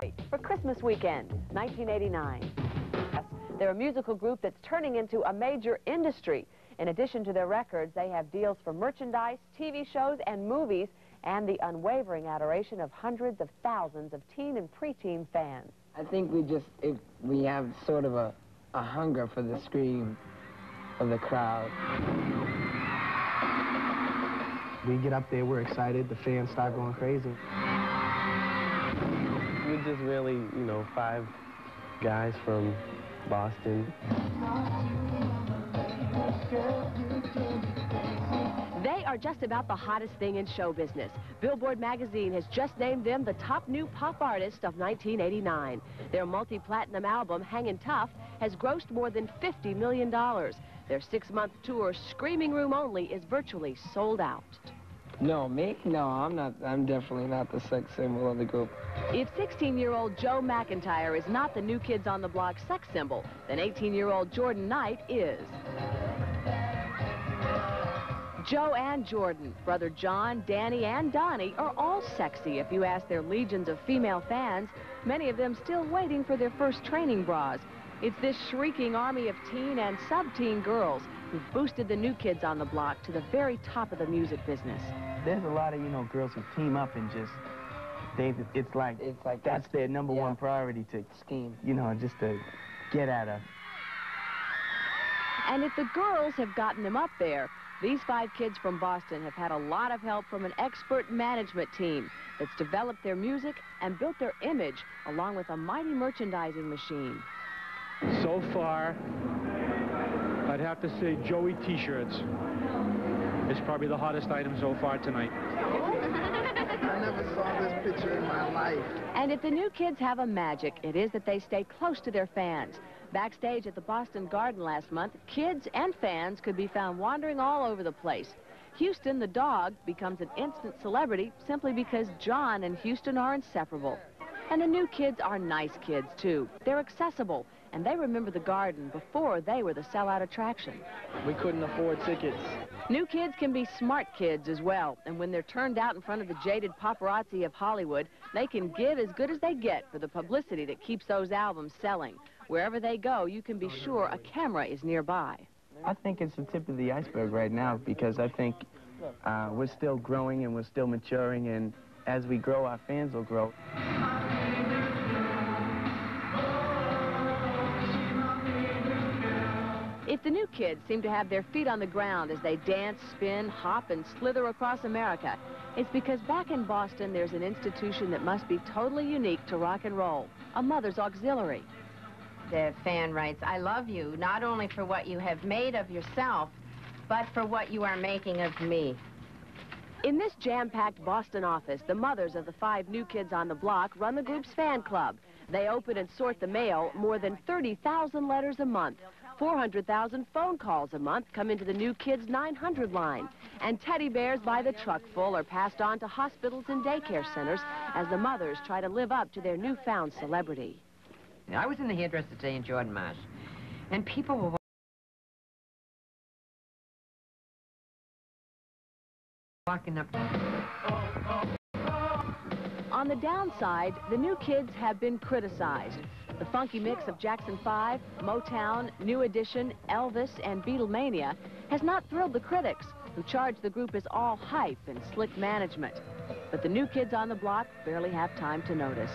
For Christmas weekend, 1989. They're a musical group that's turning into a major industry. In addition to their records, they have deals for merchandise, TV shows, and movies, and the unwavering adoration of hundreds of thousands of teen and preteen fans. I think we have sort of a hunger for the scream of the crowd. We get up there, we're excited, the fans start going crazy. We're just really, you know, 5 guys from Boston. They are just about the hottest thing in show business. Billboard magazine has just named them the top new pop artist of 1989. Their multi-platinum album, Hangin' Tough, has grossed more than $50 million. Their 6-month tour, Screaming Room Only, is virtually sold out. No, me? No, I'm definitely not the sex symbol of the group. If 16-year-old Joe McIntyre is not the New Kids on the Block sex symbol, then 18-year-old Jordan Knight is. Joe and Jordan, brother John, Danny, and Donnie are all sexy if you ask their legions of female fans, many of them still waiting for their first training bras. It's this shrieking army of teen and sub-teen girls who've boosted the New Kids on the Block to the very top of the music business. There's a lot of, you know, girls who team up and just, it's like that's their number one priority to scheme, you know, just to get at her. And if the girls have gotten them up there, these 5 kids from Boston have had a lot of help from an expert management team that's developed their music and built their image along with a mighty merchandising machine. So far, I'd have to say Joey T-shirts is probably the hottest item so far tonight. I never saw this picture in my life. And if the New Kids have a magic, it is that they stay close to their fans. Backstage at the Boston Garden last month, kids and fans could be found wandering all over the place. Houston, the dog, becomes an instant celebrity simply because John and Houston are inseparable. And the New Kids are nice kids, too. They're accessible, and they remember the Garden before they were the sellout attraction. We couldn't afford tickets. New Kids can be smart kids as well, and when they're turned out in front of the jaded paparazzi of Hollywood, they can give as good as they get for the publicity that keeps those albums selling. Wherever they go, you can be sure a camera is nearby. I think it's the tip of the iceberg right now because I think we're still growing and we're still maturing, and as we grow, our fans will grow. If the New Kids seem to have their feet on the ground as they dance, spin, hop, and slither across America, it's because back in Boston there's an institution that must be totally unique to rock and roll, a mother's auxiliary. The fan writes, "I love you, not only for what you have made of yourself, but for what you are making of me." In this jam-packed Boston office, the mothers of the 5 New Kids on the Block run the group's fan club. They open and sort the mail, more than 30,000 letters a month. 400,000 phone calls a month come into the New Kids 900 line. And teddy bears by the truckful are passed on to hospitals and daycare centers as the mothers try to live up to their newfound celebrity. I was in the hairdresser today in Jordan Marsh, and people were walking up. On the downside, the New Kids have been criticized. The funky mix of Jackson 5, Motown, New Edition, Elvis, and Beatlemania has not thrilled the critics, who charge the group as all hype and slick management. But the New Kids on the Block barely have time to notice.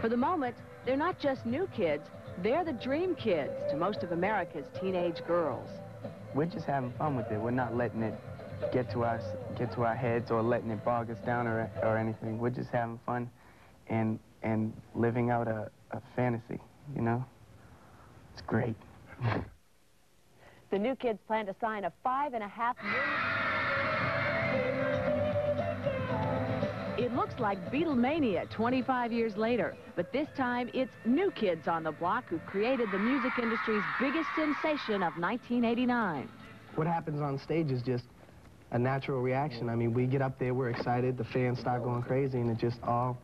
For the moment, they're not just New Kids, they're the dream kids to most of America's teenage girls. We're just having fun with it. We're not letting it get to our heads or letting it bog us down or anything. We're just having fun and living out a fantasy, you know? It's great. The New Kids plan to sign a $5.5 million... It looks like Beatlemania 25 years later, but this time it's New Kids on the Block who created the music industry's biggest sensation of 1989. What happens on stage is just a natural reaction. I mean, we get up there, we're excited, the fans start going crazy, and it just all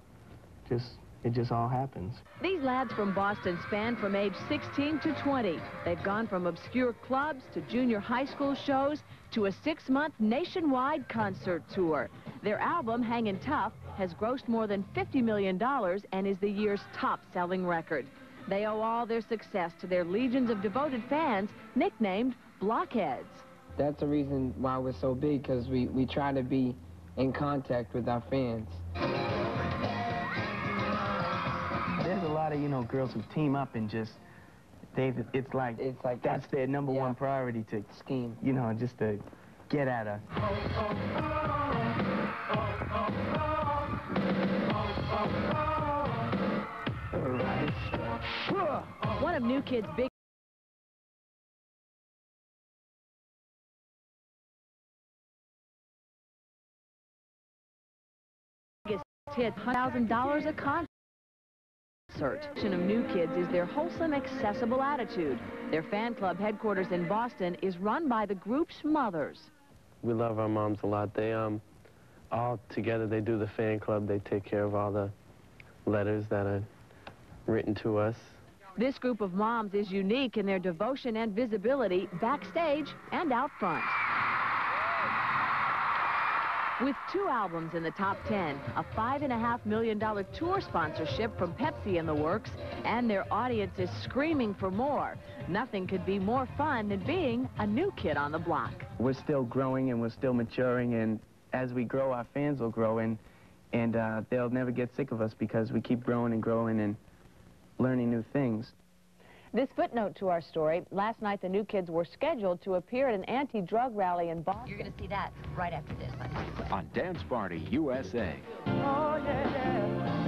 happens. These lads from Boston span from age 16 to 20. They've gone from obscure clubs to junior high school shows to a 6-month nationwide concert tour. Their album, Hangin' Tough, has grossed more than $50 million and is the year's top-selling record. They owe all their success to their legions of devoted fans, nicknamed Blockheads. That's the reason why we're so big, because we try to be in contact with our fans. There's a lot of, you know, girls who team up and just, it's like that's their number one priority to scheme. You know, just to get at us. One of New Kid's big hit $1,000 a concert. Of New Kids is their wholesome, accessible attitude. Their fan club headquarters in Boston is run by the group's mothers. We love our moms a lot. They all together, they do the fan club. They take care of all the letters that are written to us. This group of moms is unique in their devotion and visibility backstage and out front. With 2 albums in the top 10, a $5.5 million tour sponsorship from Pepsi in the works, and their audience is screaming for more, nothing could be more fun than being a new kid on the block. We're still growing and we're still maturing, and as we grow, our fans will grow, and they'll never get sick of us because we keep growing and growing and learning new things. This footnote to our story, last night the New Kids were scheduled to appear at an anti-drug rally in Boston. You're going to see that right after this. On Dance Party USA. Oh, yeah, yeah.